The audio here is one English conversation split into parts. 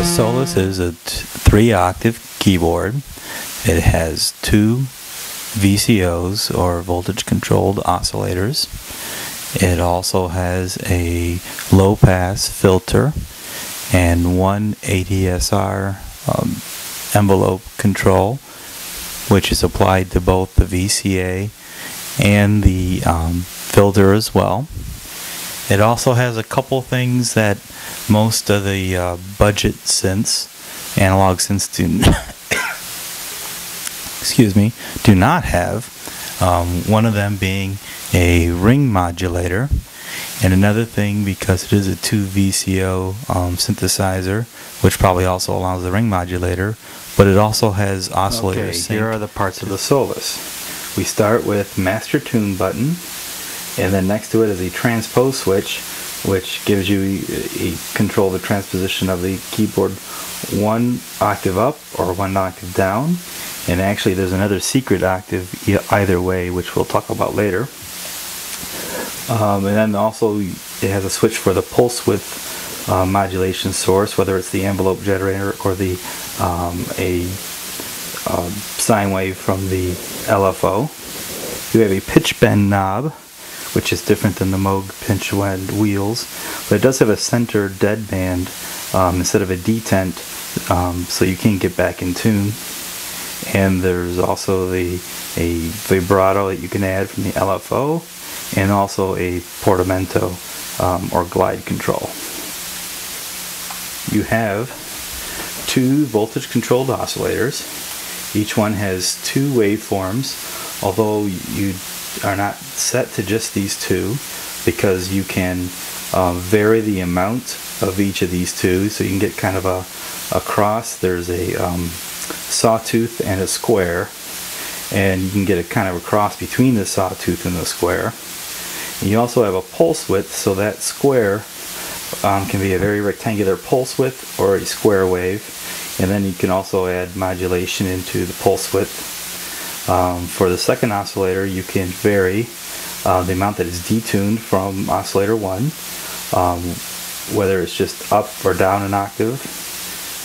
The Solus is a 3-octave keyboard. It has 2 VCOs, or voltage controlled oscillators. It also has a low pass filter and 1 ADSR envelope control, which is applied to both the VCA and the filter as well. It also has a couple things that most of the budget synths, analog synths, do not have. One of them being a ring modulator, and another thing, because it is a 2 VCO synthesizer, which probably also allows the ring modulator, but it also has oscillator sync. Here are the parts of the Solus. We start with master tune button, and then next to it is a transpose switch, which gives you a control of the transposition of the keyboard 1 octave up or 1 octave down. And actually there's another secret octave either way, which we'll talk about later. And then also it has a switch for the pulse width modulation source, whether it's the envelope generator or the sine wave from the LFO. You have a pitch bend knob, which is different than the Moog pinch bend wheels, but it does have a center dead band instead of a detent, so you can get back in tune. And there's also a vibrato that you can add from the LFO, and also a portamento or glide control. You have 2 voltage controlled oscillators. Each one has 2 waveforms, although you are not set to just these 2, because you can vary the amount of each of these 2, so you can get kind of a cross. There's a sawtooth and a square, and you can get a kind of a cross between the sawtooth and the square. And you also have a pulse width, so that square can be a very rectangular pulse width or a square wave, and then you can also add modulation into the pulse width. For the second oscillator, you can vary the amount that is detuned from oscillator 1, whether it's just up or down an octave,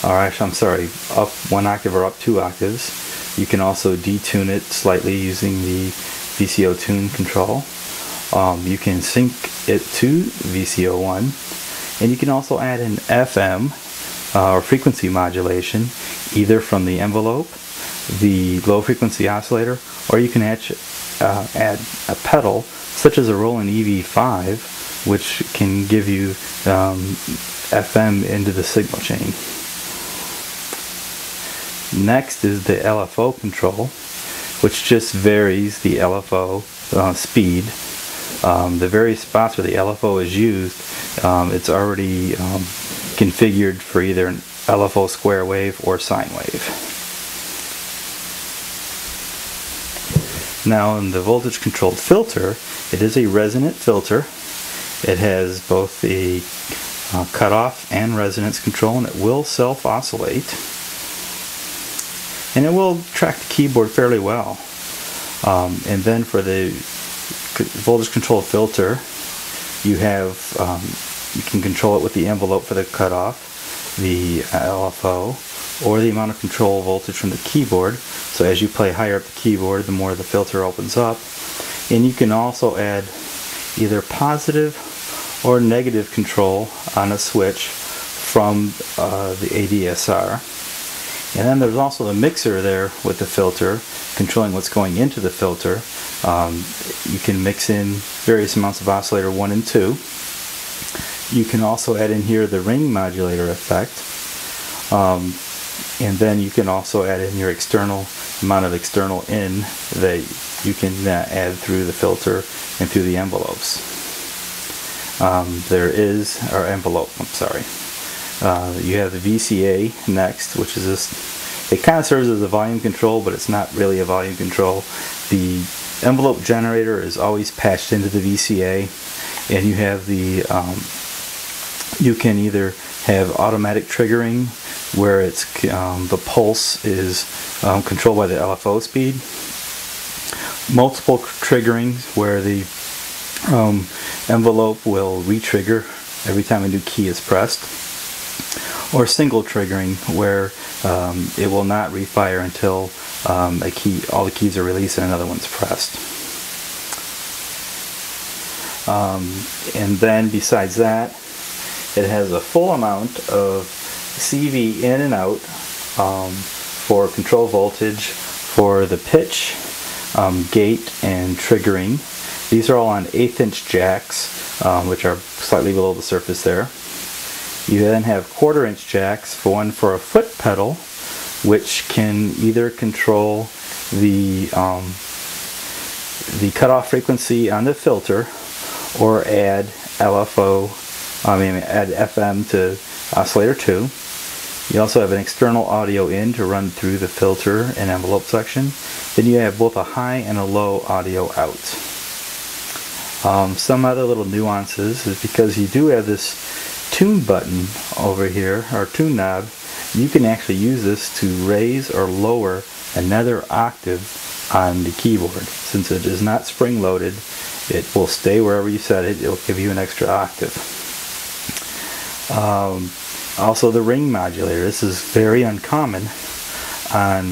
or actually, I'm sorry, up 1 octave or up 2 octaves. You can also detune it slightly using the VCO tune control. You can sync it to VCO1, and you can also add an FM or frequency modulation, either from the envelope, the low frequency oscillator, or you can add a pedal such as a Roland EV5, which can give you FM into the signal chain. Next is the LFO control, which just varies the LFO speed. The various spots where the LFO is used, it's already configured for either an LFO square wave or sine wave. Now, in the voltage controlled filter, it is a resonant filter. It has both the cutoff and resonance control, and it will self-oscillate. And it will track the keyboard fairly well. And then for the voltage control filter, you can control it with the envelope for the cutoff, the LFO, or the amount of control voltage from the keyboard. So as you play higher up the keyboard, the more the filter opens up. And you can also add either positive or negative control on a switch from the ADSR. And then there's also the mixer there with the filter, controlling what's going into the filter. You can mix in various amounts of oscillator 1 and 2. You can also add in here the ring modulator effect. And then you can also add in your external amount of external in that you can add through the filter and through the envelopes. You have the VCA next, which is this. It kind of serves as a volume control, but it's not really a volume control. The envelope generator is always patched into the VCA, and you have the you can either have automatic triggering, where it's the pulse is controlled by the LFO speed, multiple triggering, where the envelope will re-trigger every time a new key is pressed, or single triggering, where it will not refire until all the keys are released and another one's pressed. And then besides that, it has a full amount of CV in and out for control voltage, for the pitch, gate, and triggering. These are all on 1/8 inch jacks, which are slightly below the surface there. You then have 1/4 inch jacks, one for a foot pedal, which can either control the cutoff frequency on the filter, or add add FM to oscillator 2. You also have an external audio in to run through the filter and envelope section. Then you have both a high and a low audio out. Some other little nuances is because you do have this tune button over here, or tune knob. You can actually use this to raise or lower another octave on the keyboard. Since it is not spring loaded, it will stay wherever you set it. It will give you an extra octave. Also the ring modulator. This is very uncommon on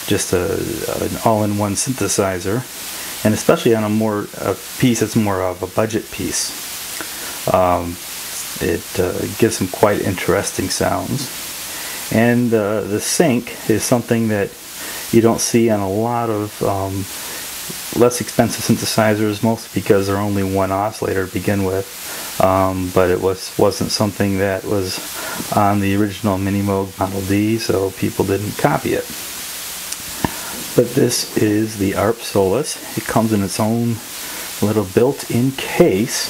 just an all-in-one synthesizer, and especially on a piece that's more of a budget piece. It gives some quite interesting sounds. And the sync is something that you don't see on a lot of less expensive synthesizers, mostly because they're only one oscillator to begin with. But it wasn't something that was on the original Minimoog Model D, so people didn't copy it. But this is the Arp Solus. It comes in its own little built-in case,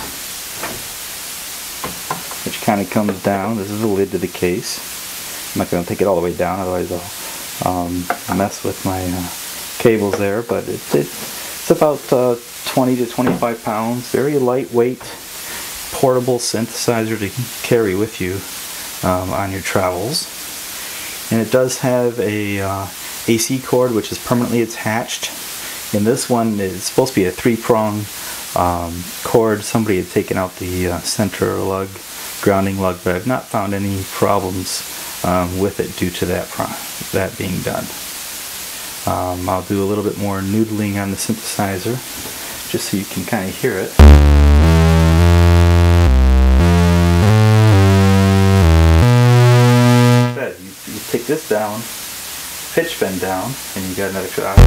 which kind of comes down. This is the lid to the case. I'm not going to take it all the way down, otherwise I'll mess with my cables there. But it's about 20 to 25 pounds. Very lightweight, portable synthesizer to carry with you on your travels. And it does have a AC cord, which is permanently attached. And this one is supposed to be a 3-prong cord. Somebody had taken out the center lug, grounding lug, but I've not found any problems with it due to that being done. I'll do a little bit more noodling on the synthesizer just so you can kind of hear it. You take this down, pitch bend down, and you got another octave.